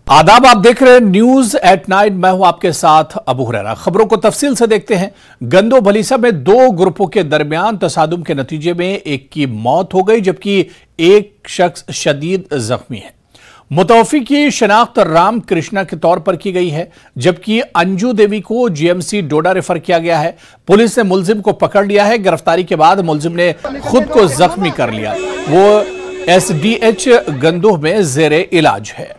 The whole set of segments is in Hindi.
आदाब, आप देख रहे हैं न्यूज एट नाइट। मैं हूं आपके साथ अबू हुरैरा। खबरों को तफसील से देखते हैं। गंदो भलीसा में दो ग्रुपों के दरमियान तसादुम के नतीजे में एक की मौत हो गई जबकि एक शख्स शदीद जख्मी है। मुतवफी की शनाख्त राम कृष्णा के तौर पर की गई है जबकि अंजू देवी को जीएमसी डोडा रेफर किया गया है। पुलिस ने मुलजिम को पकड़ लिया है। गिरफ्तारी के बाद मुलजिम ने खुद को जख्मी कर लिया। वो एसडीएच गंदोह में जेरे इलाज है।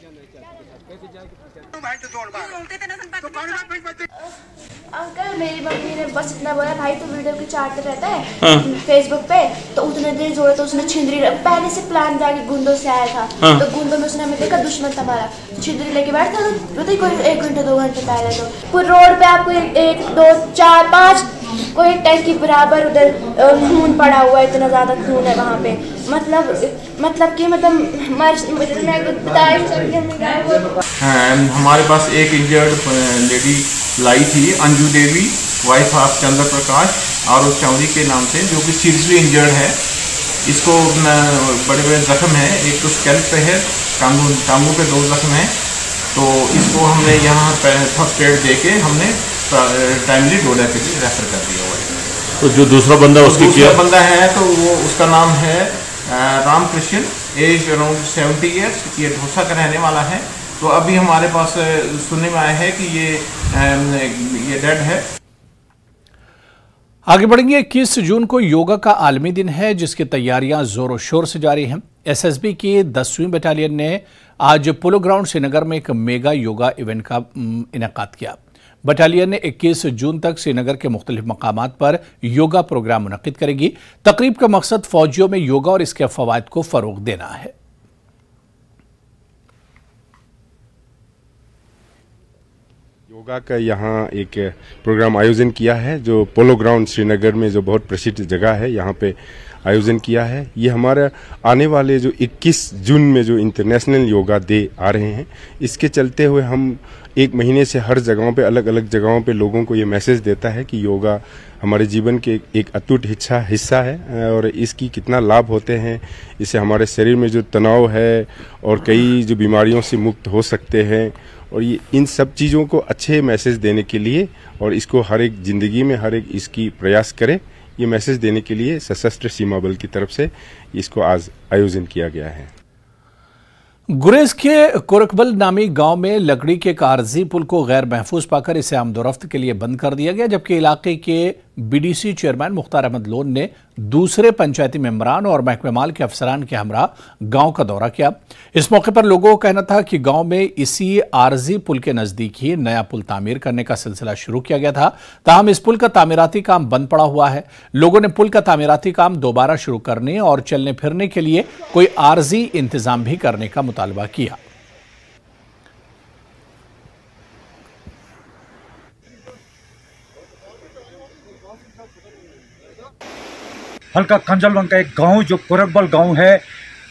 अंकल, मेरी मम्मी ने बस इतना बोला, भाई तो वीडियो की चाटते रहता है फेसबुक पे, तो उतने देर जोड़े तो उसने छिंदरी पहले से प्लान जाके गुंडों से आया था। तो गुंडों में उसने हमें देखा दुश्मन था हमारा, छिंदरी लेके बैठा था। बताइए कोई 1 घंटे 2 घंटे पहले तो पूरे रोड पे आपको 1 2 4 5 कोई टैंक के बराबर उधर खून पड़ा हुआ है। इतना ज्यादा खून है वहाँ पे। हमारे पास एक इंजर्ड लेडी लाई थी, अंजू देवी, वाइफ ऑफ चंद्र प्रकाश और उस चौधरी के नाम से, जो कि सीरियसली इंजर्ड है। इसको बड़े बड़े जख्म हैं, एक तो स्कैल्प पे है, टांगों पे 2 जख्म हैं। तो इसको हमने यहाँ फर्स्ट एड दे के हमने टाइमली डोडा के लिए रेफर कर दिया हुआ है। तो जो दूसरा बंदा उसकी दूसरा बंदा है तो वो उसका नाम है Ram Krishna, age around 70 years. ये ढोसा का रहने वाला है। तो अभी हमारे पास सुनने में आया है कि ये डेड है। आगे बढ़ेंगे। 21 जून को योगा का आलमी दिन है जिसकी तैयारियां जोरों शोर से जारी हैं। एसएसबी की 10वीं बटालियन ने आज पोलो ग्राउंड श्रीनगर में एक मेगा योगा इवेंट का इनेकाद किया। बटालियन ने 21 जून तक श्रीनगर के मुख्तलिफ मकामात पर योगा प्रोग्राम मुनक्किद करेगी। तकरीब का मकसद फौजियों में योगा और इसके फवायद को फरोग देना है। योगा का यहाँ एक प्रोग्राम आयोजन किया है जो पोलो ग्राउंड श्रीनगर में, जो बहुत प्रसिद्ध जगह है, यहाँ पे आयोजन किया है। ये हमारा आने वाले जो 21 जून में जो इंटरनेशनल योगा डे आ रहे हैं, इसके चलते हुए हम 1 महीने से हर जगहों पे, अलग अलग जगहों पे लोगों को ये मैसेज देता है कि योगा हमारे जीवन के एक अटूट हिस्सा है और इसकी कितना लाभ होते हैं। इससे हमारे शरीर में जो तनाव है और कई जो बीमारियों से मुक्त हो सकते हैं। और ये इन सब चीज़ों को अच्छे मैसेज देने के लिए और इसको हर एक ज़िंदगी में हर एक इसकी प्रयास करे, ये मैसेज देने के लिए सशस्त्र सीमा बल की तरफ से इसको आज आयोजन किया गया है। गुरेज के कोरकबल नामी गांव में लकड़ी के एक आरजी पुल को गैर महफूज पाकर इसे आमदोरफ्त के लिए बंद कर दिया गया जबकि इलाके के बीडीसी चेयरमैन मुख्तार अहमद लोन ने दूसरे पंचायती मेंबरान और महकमे माल के अफसरान के हमरा गांव का दौरा किया। इस मौके पर लोगों को कहना था कि गांव में इसी आरजी पुल के नजदीक ही नया पुल तामीर करने का सिलसिला शुरू किया गया था। ताहम इस पुल का तामीराती काम बंद पड़ा हुआ है। लोगों ने पुल का तामीराती काम दोबारा शुरू करने और चलने फिरने के लिए कोई आरजी इंतजाम भी करने का मुतालबा किया। हल्का कंजलवन का एक गांव जो कोरकबल गांव है,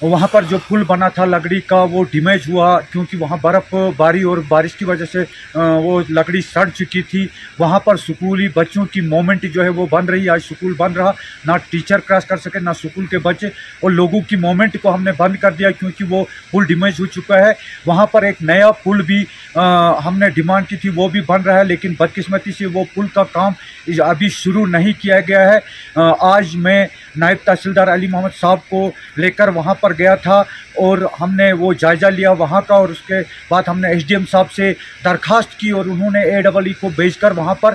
वहाँ पर जो पुल बना था लकड़ी का वो डैमेज हुआ क्योंकि वहाँ बर्फ़बारी और बारिश की वजह से वो लकड़ी सड़ चुकी थी। वहाँ पर स्कूली बच्चों की मोमेंट जो है वो बंद रही। आज स्कूल बंद रहा, ना टीचर क्रॉस कर सके ना स्कूल के बच्चे, और लोगों की मोमेंट को हमने बंद कर दिया क्योंकि वो पुल डैमेज हो चुका है। वहाँ पर एक नया पुल भी हमने डिमांड की थी, वो भी बन रहा है, लेकिन बदकिस्मती से वो पुल का काम अभी शुरू नहीं किया गया है। आज मैं नायब तहसीलदार अली मोहम्मद साहब को लेकर वहाँ पर गया था और हमने वो जायज़ा लिया वहाँ का, और उसके बाद हमने एसडीएम साहब से दरखास्त की और उन्होंने एडबलई को भेजकर वहाँ पर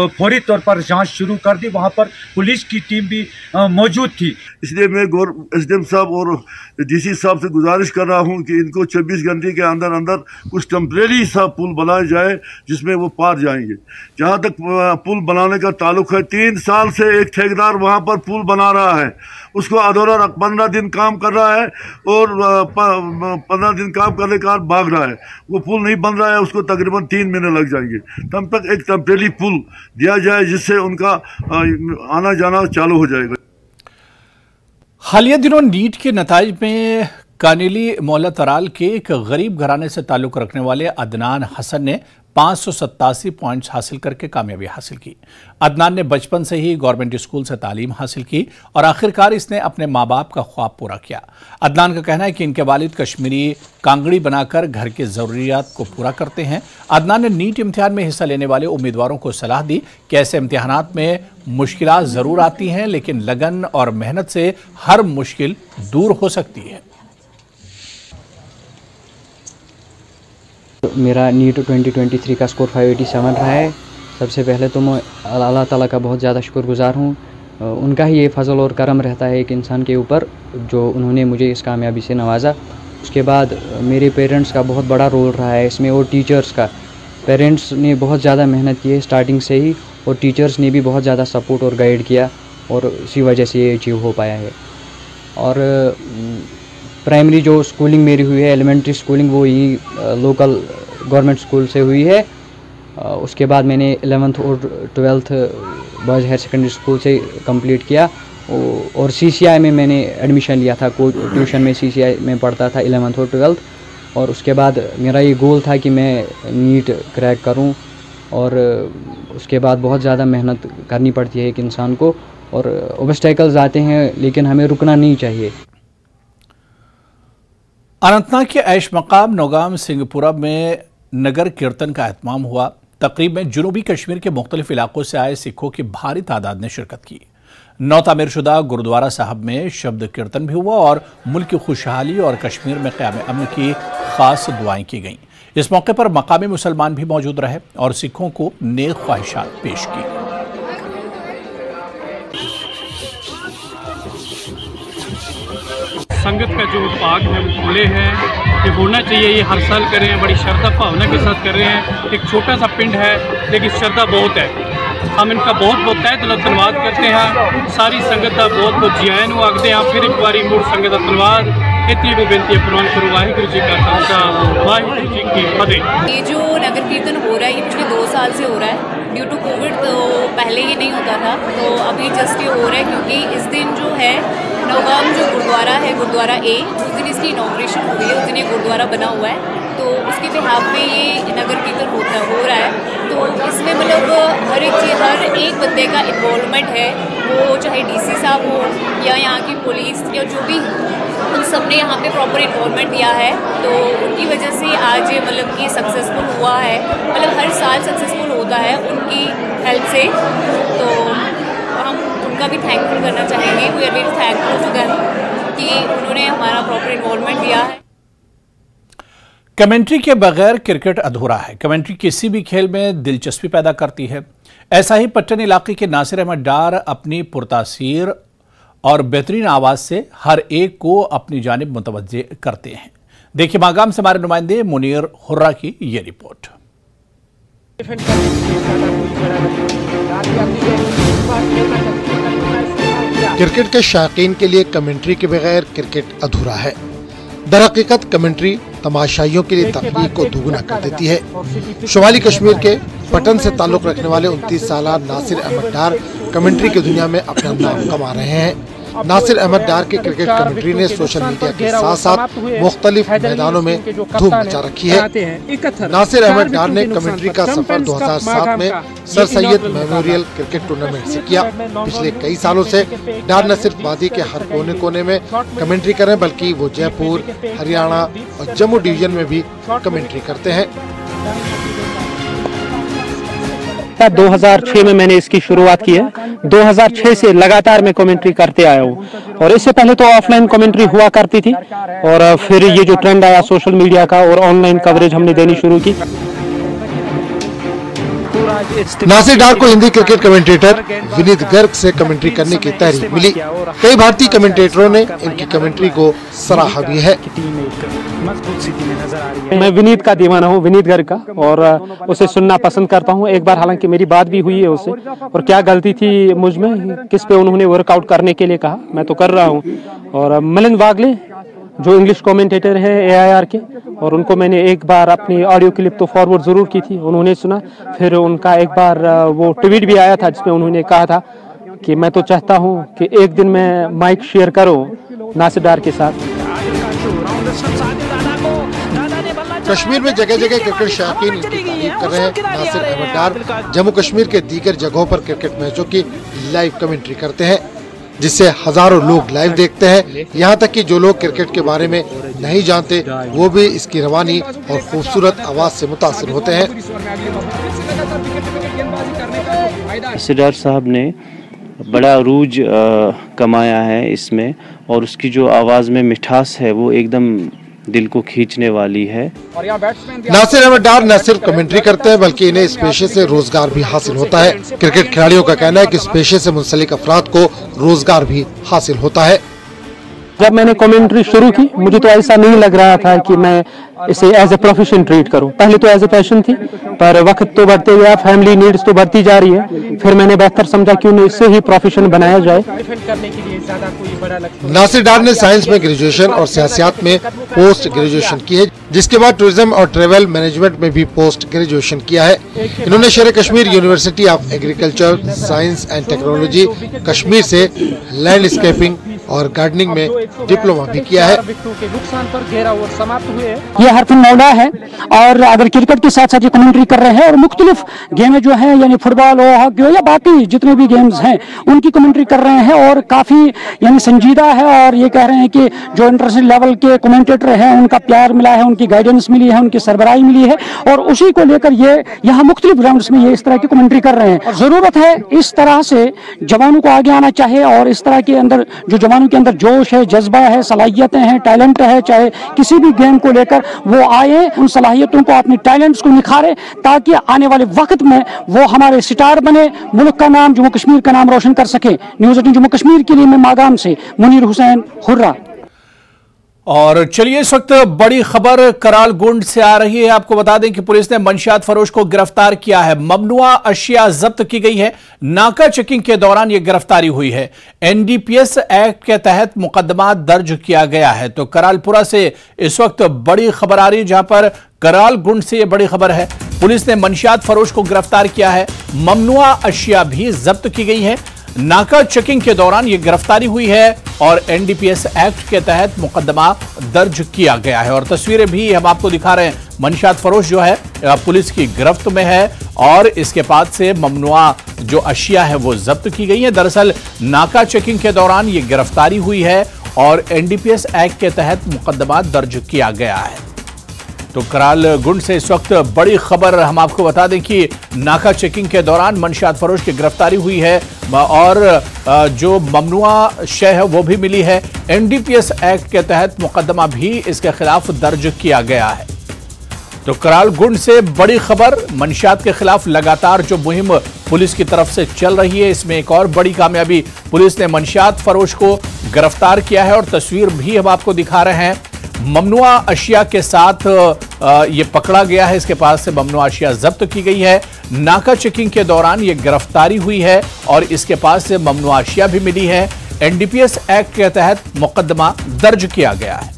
फौरी तौर पर जांच शुरू कर दी। वहाँ पर पुलिस की टीम भी मौजूद थी। इसलिए मैं एसडीएम साहब और डीसी साहब से गुजारिश कर रहा हूँ कि इनको 24 घंटे के अंदर अंदर कुछ टेम्परेरी सा पुल बनाया जाए जिसमें वो पार जाएंगे। जहाँ तक पुल बनाने का ताल्लुक है, 3 साल से एक ठेकेदार वहाँ पर पुल बना रहा है। उसको अधूरा 15 दिन काम कर रहा है और 15 दिन काम करने के बाद भाग रहा है। वो पुल नहीं बन रहा है, उसको तकरीबन 3 महीने लग जाएंगे। तब तक एक टेम्परेरी पुल दिया जाए जिससे उनका आना जाना चालू हो जाएगा। हालिया दिनों नीट के नताइज में कानीली मोहल्ला तराल के एक गरीब घराने से ताल्लुक रखने वाले अदनान हसन ने 587 पॉइंट्स हासिल करके कामयाबी हासिल की। अदनान ने बचपन से ही गवर्नमेंट स्कूल से तालीम हासिल की और आखिरकार इसने अपने माँ बाप का ख्वाब पूरा किया। अदनान का कहना है कि इनके वालिद कश्मीरी कांगड़ी बनाकर घर की ज़रूरियात को पूरा करते हैं। अदनान ने नीट इम्तिहान में हिस्सा लेने वाले उम्मीदवारों को सलाह दी कि ऐसे इम्तिहानात में मुश्किलात ज़रूर आती हैं, लेकिन लगन और मेहनत से हर मुश्किल दूर हो सकती है। मेरा नीट 2023 का स्कोर 587 रहा है। सबसे पहले तो मैं अल्लाह ताला का बहुत ज़्यादा शुक्रगुज़ार हूँ। उनका ही ये फजल और करम रहता है एक इंसान के ऊपर, जो उन्होंने मुझे इस कामयाबी से नवाजा। उसके बाद मेरे पेरेंट्स का बहुत बड़ा रोल रहा है इसमें, और टीचर्स का। पेरेंट्स ने बहुत ज़्यादा मेहनत की है स्टार्टिंग से ही, और टीचर्स ने भी बहुत ज़्यादा सपोर्ट और गाइड किया, और इसी वजह से ये अचीव हो पाया है। और प्राइमरी जो स्कूलिंग मेरी हुई है, एलिमेंट्री स्कूलिंग, वो यही लोकल गवर्नमेंट स्कूल से हुई है। उसके बाद मैंने 11th और 12th boys higher secondary school से कंप्लीट किया, और CCI में मैंने एडमिशन लिया था। ट्यूशन में CCI में पढ़ता था 11th और 12th। और उसके बाद मेरा ये गोल था कि मैं नीट क्रैक करूं, और उसके बाद बहुत ज़्यादा मेहनत करनी पड़ती है एक इंसान को, और ऑब्स्टेकल्स आते हैं, लेकिन हमें रुकना नहीं चाहिए। अनंतनाग के ऐश मकाम नौगाम सिंहपुरा में नगर कीर्तन का एहतमाम हुआ। तकरीब में जनूबी कश्मीर के मुख्तलिफ इलाकों से आए सिखों की भारी तादाद ने शिरकत की। नौ तामीर शुदा गुरुद्वारा साहब में शब्द कीर्तन भी हुआ और मुल्क की खुशहाली और कश्मीर में क़याम अमन की खास दुआएं की गईं। इस मौके पर मकामी मुसलमान भी मौजूद रहे और सिखों को नेक ख्वाहिशात पेश की। संगत का जो पाक है वो खुले हैं, ये होना चाहिए। ये हर साल कर रहे हैं, बड़ी श्रद्धा भावना के साथ कर रहे हैं। एक छोटा सा पिंड है, लेकिन श्रद्धा बहुत है। हम इनका बहुत बहुत तहे दिलों धन्यवाद करते हैं। सारी संगत का बहुत बहुत जियान आखते हैं। फिर एक बारी मुड़ संगत का धन्यवाद। इतनी को बेनती प्रवान करो। वाहिगुरू जी का खालसा, वाहिगुरू जी की फतेह। ये जो नगर कीर्तन हो रहा है, ये पिछले 2 साल से हो रहा है। ड्यू टू कोविड तो पहले ये नहीं होता था, तो अभी जस्ट ये हो रहा है, क्योंकि इस दिन जो है नौगाम जो गुरुद्वारा है, गुरुद्वारा A, उस दिन इसकी इनॉग्रेशन हुई है। उस दिन ये गुरुद्वारा बना हुआ है, तो उसके बिहाफ पे ये नगर कीर्तन हो रहा है। तो इसमें मतलब हर एक बंदे का इन्वॉल्वमेंट है, वो चाहे DC साहब हो या यहाँ की पुलिस या जो भी, उन सब ने यहाँ पे प्रॉपर इन्वॉल्वमेंट दिया है। तो उनकी वजह से आज मतलब कि सक्सेसफुल हुआ है। मतलब हर साल सक्सेसफुल होता है उनकी हेल्प से, तो हम उनका भी थैंकफुल करना चाहेंगे। We are very thankful to them कि उन्होंने हमारा प्रॉपर इन्वॉल्वमेंट दिया है। कमेंट्री के बगैर क्रिकेट अधूरा है। कमेंट्री किसी भी खेल में दिलचस्पी पैदा करती है। ऐसा ही पट्टन इलाके के नासिर अहमद डार अपनी पुरतासीर और बेहतरीन आवाज से हर एक को अपनी जानिब मुतवज्जे करते हैं। देखिए मागाम से हमारे नुमाइंदे मुनीर हुर्रा की ये रिपोर्ट। क्रिकेट के शौकीन के लिए कमेंट्री के बगैर क्रिकेट अधूरा है। दरहकीकत कमेंट्री तमाशाइयों के लिए तकलीफ को दोगुना कर देती है। शुमाली कश्मीर के पटन से ताल्लुक रखने वाले 29 साल नासिर अहमद डार कमेंट्री की दुनिया में अपना नाम कमा रहे हैं। नासिर अहमद डार के क्रिकेट कमेंट्री ने सोशल मीडिया के साथ साथ मुख्तलिफ मैदानों में धूम मचा रखी है। नासिर अहमद डार ने कमेंट्री का सफर 2007 में sir Syed memorial cricket tournament से किया। पिछले कई सालों से डार न सिर्फ वादी के हर कोने कोने में कमेंट्री करें, बल्कि वो जयपुर, हरियाणा और जम्मू डिवीजन में भी कमेंट्री करते हैं। 2006 में मैंने इसकी शुरुआत की है। 2006 से लगातार मैं कमेंट्री करते आया हूँ, और इससे पहले तो ऑफलाइन कमेंट्री हुआ करती थी, और फिर ये जो ट्रेंड आया सोशल मीडिया का और ऑनलाइन कवरेज हमने देनी शुरू की। नासिर डार को हिंदी क्रिकेट कमेंटेटर विनीत गर्ग से कमेंट्री करने की तहरीर मिली। कई भारतीय कमेंटेटरों ने इनकी कमेंट्री को सराहा भी है। मैं विनीत का दीवाना हूँ, विनीत गर्ग का, और उसे सुनना पसंद करता हूँ। एक बार हालांकि मेरी बात भी हुई है उससे, और क्या गलती थी मुझ में, किस पे उन्होंने वर्कआउट करने के लिए कहा, मैं तो कर रहा हूँ। और मिलिंद वागले जो इंग्लिश कमेंटेटर है AIR के, और उनको मैंने एक बार अपनी ऑडियो क्लिप तो फॉरवर्ड जरूर की थी, उन्होंने सुना। फिर उनका एक बार वो ट्वीट भी आया था जिसमें उन्होंने कहा था कि मैं तो चाहता हूँ कि एक दिन मैं माइक शेयर करूँ नासिर डार के साथ। कश्मीर में जगह जगह क्रिकेट शौकीन इनकी तारीफ कर रहे हैं। नासिर अहमद डार जम्मू कश्मीर के दीगर जगहों पर क्रिकेट मैचों की लाइव कमेंट्री करते हैं, जिससे हजारों लोग लाइव देखते हैं। यहाँ तक कि जो लोग क्रिकेट के बारे में नहीं जानते वो भी इसकी रवानी और खूबसूरत आवाज से मुतासिर होते हैं। सिडार साहब ने बड़ा अरूज कमाया है इसमें, और उसकी जो आवाज़ में मिठास है वो एकदम दिल को खींचने वाली है। नासिर अहमद डार न सिर्फ कमेंट्री करते हैं बल्कि इन्हें इस पेशे से रोजगार भी हासिल होता है। क्रिकेट खिलाड़ियों का कहना है कि इस पेशे से मुंसलिक अफराद को रोजगार भी हासिल होता है। जब मैंने कमेंट्री शुरू की मुझे तो ऐसा नहीं लग रहा था कि मैं इसे एज ए प्रोफेशन ट्रीट करूं। पहले तो एज ए पैशन थी, पर वक्त तो बढ़ते गया, फैमिली नीड्स तो बढ़ती जा रही है, फिर मैंने बेहतर समझा कि उन्हें इससे ही प्रोफेशन बनाया जाए। नासिर डार ने साइंस में ग्रेजुएशन और सियासत में पोस्ट ग्रेजुएशन की है, जिसके बाद टूरिज्म और ट्रेवल मैनेजमेंट में भी पोस्ट ग्रेजुएशन किया है। इन्होंने शेर Kashmir university of agriculture science and technology Kashmir से लैंडस्केपिंग और गार्डनिंग में डिप्लोमा भी किया है। ये हरफिन मौला है, और अगर क्रिकेट के साथ साथ ये कमेंट्री कर रहे हैं और मुख्तलिफ गेमें जो हैं, यानी फुटबॉल हो, हॉकी हो या बाकी जितने भी गेम्स हैं उनकी कमेंट्री कर रहे हैं, और काफी यानी संजीदा है। और ये कह रहे हैं कि जो इंटरनेशनल लेवल के कमेंटेटर हैं उनका प्यार मिला है, उनकी गाइडेंस मिली है, उनकी सरबराही मिली है, और उसी को लेकर ये यहाँ मुख्तलिफ ग्राउंड्स में ये इस तरह की कमेंट्री कर रहे हैं। और जरूरत है इस तरह से जवानों को आगे आना चाहिए, और इस तरह के अंदर जो जवानों के अंदर जोश है, जज्बा है, सलाहियतें हैं, टैलेंट है, चाहे किसी भी गेम को लेकर वो आए, उन सलाहियतों को, अपने टैलेंट्स को निखारे, ताकि आने वाले वक्त में वो हमारे स्टार बने, मुल्क का नाम, जम्मू कश्मीर का नाम रोशन कर सके। न्यूज़ 18 जम्मू कश्मीर के लिए मैं मागाम से मुनीर हुसैन हुर्रा। और चलिए इस वक्त बड़ी खबर कराल गुंड से आ रही है। आपको बता दें कि पुलिस ने मंशियात फरोश को गिरफ्तार किया है। ममनुआ अशिया जब्त की गई है। नाका चेकिंग के दौरान यह गिरफ्तारी हुई है। एनडीपीएस एक्ट के तहत मुकदमा दर्ज किया गया है। तो करालपुरा से इस वक्त बड़ी खबर आ रही है, जहां पर कराल गुंड से यह बड़ी खबर है। पुलिस ने मंशियात फरोश को गिरफ्तार किया है। ममनुआ अशिया भी जब्त की गई है। नाका चेकिंग के दौरान यह गिरफ्तारी हुई है और एनडीपीएस एक्ट के तहत मुकदमा दर्ज किया गया है। और तस्वीरें भी हम आपको दिखा रहे हैं। मंशियात फरोश जो है पुलिस की गिरफ्त में है, और इसके बाद से ममनुआ जो अशिया है वो जब्त की गई है। दरअसल नाका चेकिंग के दौरान यह गिरफ्तारी हुई है और एनडीपीएस एक्ट के तहत मुकदमा दर्ज किया गया है। तो कराल गुंड से इस वक्त बड़ी खबर हम आपको बता दें कि नाका चेकिंग के दौरान मंशियात फरोश की गिरफ्तारी हुई है, और जो ममनुआ शय है वो भी मिली है। एनडीपीएस एक्ट के तहत मुकदमा भी इसके खिलाफ दर्ज किया गया है। तो कराल गुंड से बड़ी खबर, मंशियात के खिलाफ लगातार जो मुहिम पुलिस की तरफ से चल रही है, इसमें एक और बड़ी कामयाबी, पुलिस ने मंशियात फरोश को गिरफ्तार किया है। और तस्वीर भी हम आपको दिखा रहे हैं। ममनुआ अशिया के साथ ये पकड़ा गया है, इसके पास से ममनुआ अशिया जब्त की गई है। नाका चेकिंग के दौरान ये गिरफ्तारी हुई है और इसके पास से ममनुआ अशिया भी मिली है। एनडीपीएस एक्ट के तहत मुकदमा दर्ज किया गया है।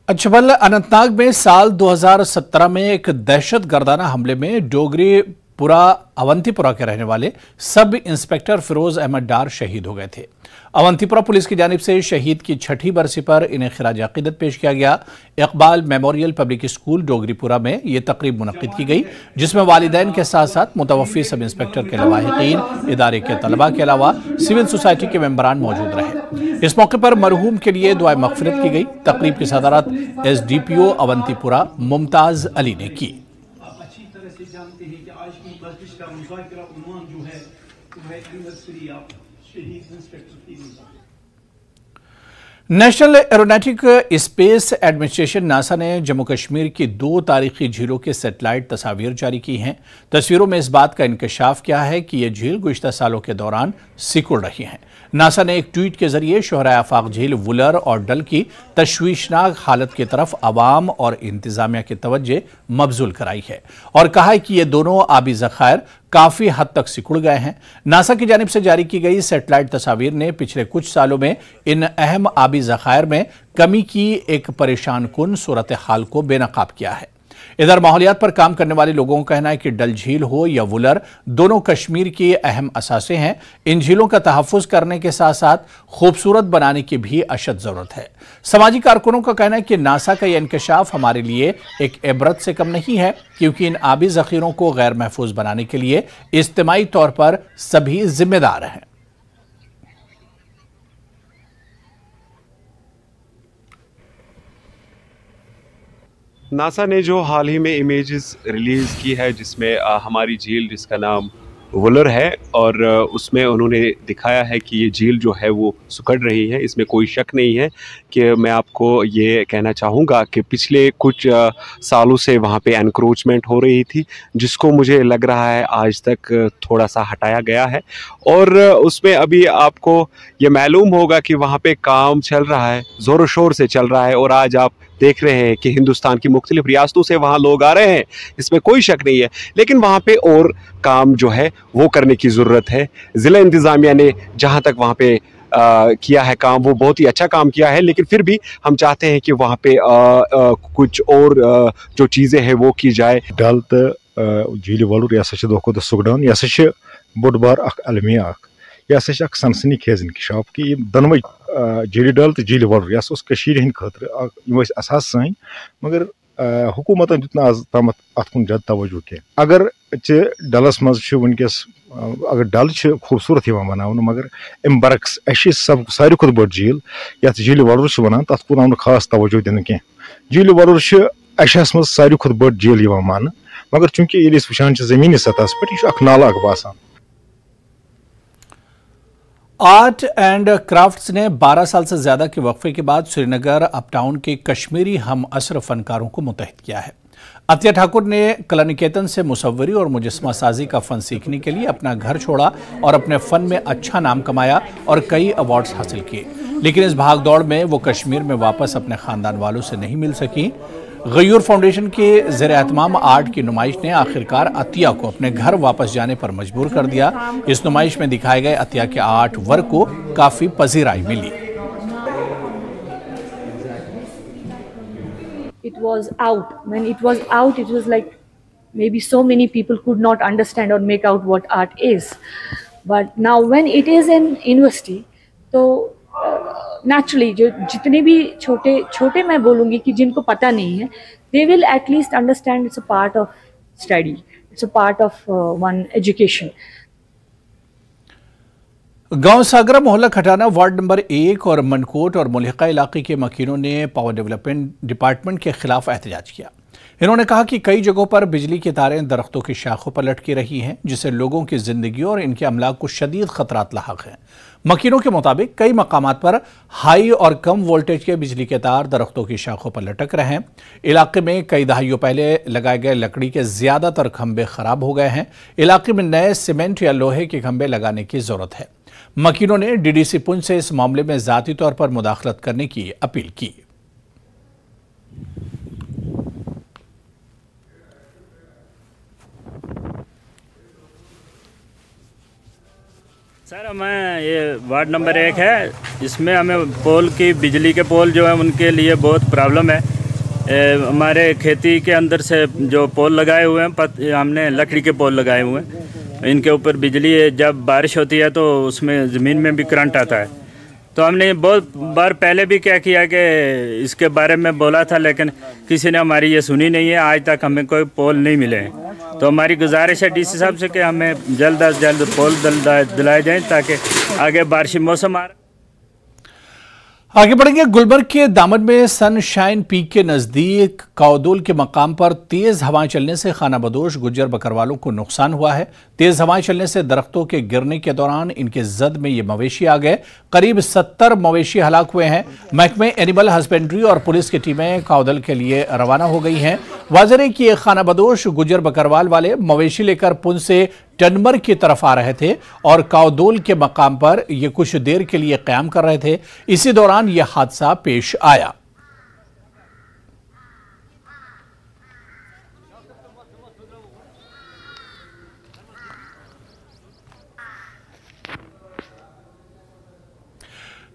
अचबल अनंतनाग में साल 2017 में एक दहशत गर्दाना हमले में डोगरीपुरा अवंतीपुरा के रहने वाले सब इंस्पेक्टर फिरोज अहमद डार शहीद हो गए थे। अवंतीपुरा पुलिस की जानिब से शहीद की छठी बरसी पर इन्हें खिराज अकीदत पेश किया गया। इकबाल मेमोरियल पब्लिक स्कूल डोगरीपुरा में यह तकरीब मुनक्किद की गई, जिसमें वालिदैन के साथ साथ मुतवफ़ी सब इंस्पेक्टर के लवाहिकीन, इदारे के तलबा के अलावा सिविल सोसाइटी के मेंबरान मौजूद रहे। इस मौके पर मरहूम के लिए दुआए मग़फ़िरत की गई। तकरीब की सदारत SDPO अवंतीपुरा मुमताज़ अली ने की। National aeronautic space administration NASA ने जम्मू कश्मीर की 2 तारीखी झीलों के सैटेलाइट तस्वीर जारी की हैं। तस्वीरों में इस बात का इंकशाफ किया है कि ये झील गुज़िश्ता सालों के दौरान सिकुड़ रही हैं। नासा ने एक ट्वीट के जरिए शोहरा आफाक झील वुलर और डल की तशवीशनाक हालत की तरफ अवाम और इंतजामिया की तवज्जो मबजूल कराई है और कहा है कि ये दोनों आबी ज़खायर काफी हद तक सिकुड़ गए हैं। नासा की जानिब से जारी की गई सैटेलाइट तस्वीर ने पिछले कुछ सालों में इन अहम आबी ज़खायर में कमी की एक परेशान कुन सूरत हाल को बेनकाब किया है। इधर माहौलियात पर काम करने वाले लोगों का कहना है कि डल झील हो या वुलर, दोनों कश्मीर के अहम असासे हैं। इन झीलों का तहफ्फुज करने के साथ साथ खूबसूरत बनाने की भी अशद जरूरत है। समाजी कारकुनों का कहना है कि नासा का यह इंकशाफ हमारे लिए एक इबरत से कम नहीं है, क्योंकि इन आबी जखीरों को गैर महफूज बनाने के लिए इज्तिमाई तौर पर सभी जिम्मेदार हैं। नासा ने जो हाल ही में इमेजेस रिलीज़ की है जिसमें हमारी झील जिसका नाम वुलर है, और उसमें उन्होंने दिखाया है कि ये झील जो है वो सुकड़ रही है। इसमें कोई शक नहीं है कि मैं आपको ये कहना चाहूँगा कि पिछले कुछ सालों से वहाँ पे एनक्रोचमेंट हो रही थी, जिसको मुझे लग रहा है आज तक थोड़ा सा हटाया गया है। और उसमें अभी आपको ये मालूम होगा कि वहाँ पे काम चल रहा है, ज़ोर शोर से चल रहा है, और आज आप देख रहे हैं कि हिंदुस्तान की मुख्तलिफ रियासतों से वहाँ लोग आ रहे हैं, इसमें कोई शक नहीं है। लेकिन वहाँ पे और काम जो है वो करने की ज़रूरत है। ज़िला इंतज़ामिया ने जहाँ तक वहाँ पे किया है काम, वो बहुत ही अच्छा काम किया है, लेकिन फिर भी हम चाहते हैं कि वहाँ पे कुछ और जो चीज़ें हैं वो की जाए। डल तो झील वलुर यह दो सुगडान यह बोड बार अलमिया यह सनसनी खेज इंकशाफ कि दनवे झील डल तो झील वलुर यह हंद खतर असास सन, मगर हुकूमत दित आज तम अत कुन ज्यादा तवज्जो कह। अगर डलस मज वनकस अगर डल खूबसूरत बनाने, मगर अम बरक्स सब सारे खुद बड़ झील ये झील वलुर वन तथ कुन खास तवज्जो दिन कह। झील वलुर एशियास मज सारे खुद बड़ झील मान, मगर चूंकि ये वुचान जमीनी सतह पे यह नाला बासान। आर्ट एंड क्राफ्ट्स ने 12 साल से ज्यादा के वक्फे के बाद श्रीनगर अपटाउन के कश्मीरी हम असर फनकारों को मुत्तहिद किया है। अतिया ठाकुर ने कला निकेतन से मुसव्वरी और मुजस्मा साजी का फन सीखने के लिए अपना घर छोड़ा और अपने फन में अच्छा नाम कमाया और कई अवार्ड्स हासिल किए, लेकिन इस भागदौड़ में वो कश्मीर में वापस अपने खानदान वालों से नहीं मिल सकी। गयूर फाउंडेशन के ज़ेर एहतमाम आर्ट की नुमाइश ने आखिरकार अतिया को अपने घर वापस जाने पर मजबूर कर दिया। इस नुमाइश में दिखाए गए अतिया के आर्ट वर्क को काफी पजीराई मिली। It was out. When it was out, it was like maybe so many people could not understand or make out what art is. But now when it is in university, तो naturally जो जितने भी छोटे मैं बोलूँगी कि जिनको पता नहीं है, they will at least understand it's a part of study, it's a part of one education. गांव सागरा मोहल्ला खटाना वार्ड नंबर 1 और मनकोट और मुल्हिका इलाके के मकीनों ने पावर डेवलपमेंट डिपार्टमेंट के खिलाफ एहतजाज किया। इन्होंने कहा कि कई जगहों पर बिजली की तारें दरख्तों की शाखों पर लटकी रही हैं, जिससे लोगों की जिंदगी और इनके अमलाक को शदीद खतरात लाहक हैं। मकीनों के मुताबिक कई मकामात पर हाई और कम वोल्टेज के बिजली के तार दरख्तों की शाखों पर लटक रहे हैं। इलाके में कई दहाइयों पहले लगाए गए लकड़ी के ज्यादातर खंभे खराब हो गए हैं। इलाके में नए सीमेंट या लोहे के खंभे लगाने की जरूरत है। मकीनों ने डीडीसी पुंछ से इस मामले में जाती तौर पर मुदाखलत करने की अपील की। सर हमें ये वार्ड नंबर 1 है, इसमें हमें पोल की बिजली के पोल जो है उनके लिए बहुत प्रॉब्लम है। हमारे खेती के अंदर से जो पोल लगाए हुए हैं, हमने लकड़ी के पोल लगाए हुए हैं, इनके ऊपर बिजली जब बारिश होती है तो उसमें ज़मीन में भी करंट आता है। तो हमने बहुत बार पहले भी क्या किया कि इसके बारे में बोला था, लेकिन किसी ने हमारी ये सुनी नहीं है। आज तक हमें कोई पोल नहीं मिले हैं। तो हमारी गुजारिश है डीसी साहब से कि हमें जल्द अज जल्द पोल दिलाए जाएं ताकि आगे बारिशी मौसम आ रहा। आगे बढ़ेंगे। गुलबर्ग के दामन में सनशाइन पीक के नजदीक काउदुल के मकाम पर तेज हवाएं चलने से खाना बदोश गुज्जर बकरवालों को नुकसान हुआ है। तेज हवाएं चलने से दरख्तों के गिरने के दौरान इनके जद में ये मवेशी आ गए। करीब 70 मवेशी हलाक हुए हैं। महकमे एनिमल हस्बेंड्री और पुलिस की टीमें काउदल के लिए रवाना हो गई हैं। वाज़ेह है कि खाना बदोश गुज्जर बकरवाल वाले मवेशी लेकर पुंछ से टनमर की तरफ आ रहे थे और काउदुल के मकाम पर ये कुछ देर के लिए क़याम कर रहे थे। इसी दौरान यह हादसा पेश आया।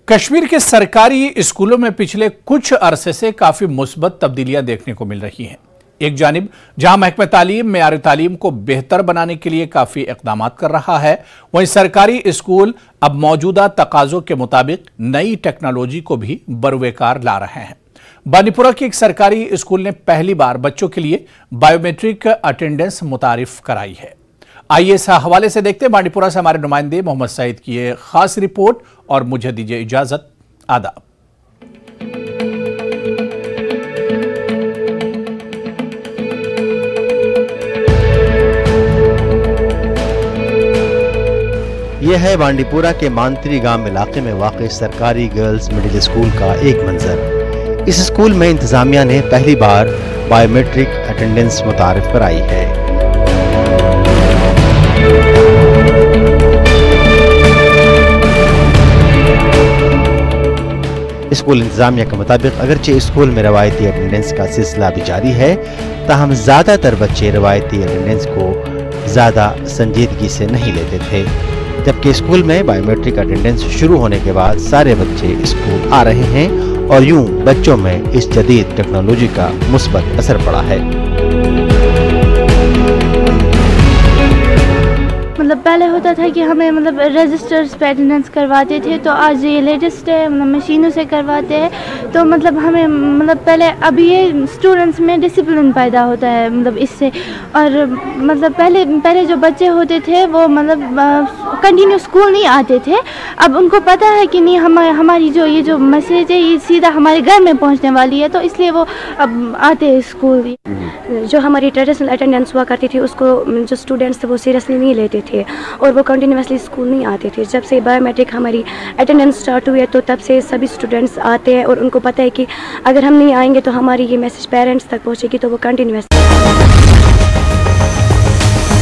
कश्मीर के सरकारी स्कूलों में पिछले कुछ अरसे से काफी मुस्बत तब्दीलियां देखने को मिल रही हैं। एक जानिब जहां महकमा तालीम मेयार तालीम को बेहतर बनाने के लिए काफ़ी इक़दाम कर रहा है, वहीं सरकारी स्कूल अब मौजूदा तकाज़ों के मुताबिक नई टेक्नोलॉजी को भी बरवेकार ला रहे हैं। बांडीपुरा के एक सरकारी स्कूल ने पहली बार बच्चों के लिए बायोमेट्रिक अटेंडेंस मुतारिफ कराई है। आइए इस हवाले से देखते हैं बांडीपुरा से हमारे नुमाइंदे मोहम्मद सईद की ये खास रिपोर्ट, और मुझे दीजिए इजाजत। आदाब। यह है बांडीपुरा के मांतरी गांव इलाके में वाक़ सरकारी गर्ल्स मिडिल स्कूल का एक मंजर। इस स्कूल में इंतजामिया ने पहली बार बायोमेट्रिक अटेंडेंस मुतारिफ कराई है। स्कूल इंतजामिया के मुताबिक अगरचे स्कूल में रवायती अटेंडेंस का सिलसिला भी जारी है, ताहम ज़्यादातर बच्चे रवायती अटेंडेंस को ज़्यादा संजीदगी से नहीं लेते थे, जबकि स्कूल में बायोमेट्रिक अटेंडेंस शुरू होने के बाद सारे बच्चे स्कूल आ रहे हैं और यूं बच्चों में इस जदीद टेक्नोलॉजी का मुस्बत असर पड़ा है। मतलब पहले होता था कि हमें मतलब रजिस्टर्स पे अटेंडेंस करवाते थे, तो आज ये लेटेस्ट है, मतलब मशीनों से करवाते हैं। तो मतलब हमें मतलब पहले अभी ये स्टूडेंट्स में डिसिप्लिन पैदा होता है मतलब इससे। और मतलब पहले जो बच्चे होते थे वो मतलब कंटिन्यू स्कूल नहीं आते थे, अब उनको पता है कि नहीं हमारी जो मैसेज है ये सीधा हमारे घर में पहुंचने वाली है, तो इसलिए वो अब आते हैं स्कूल। जो हमारी ट्रेडिशनल अटेंडेंस हुआ करती थी उसको जो स्टूडेंट्स थे वो सीरियसली नहीं लेते थे और वो कंटिन्यूसली स्कूल नहीं आते थे। जब से बायोमेट्रिक हमारी अटेंडेंस स्टार्ट हुई है तो तब से सभी स्टूडेंट्स आते हैं और उनको पता है कि अगर हम नहीं आएंगे तो हमारी ये मैसेज पेरेंट्स तक पहुंचेगी, तो वो कंटिन्यूस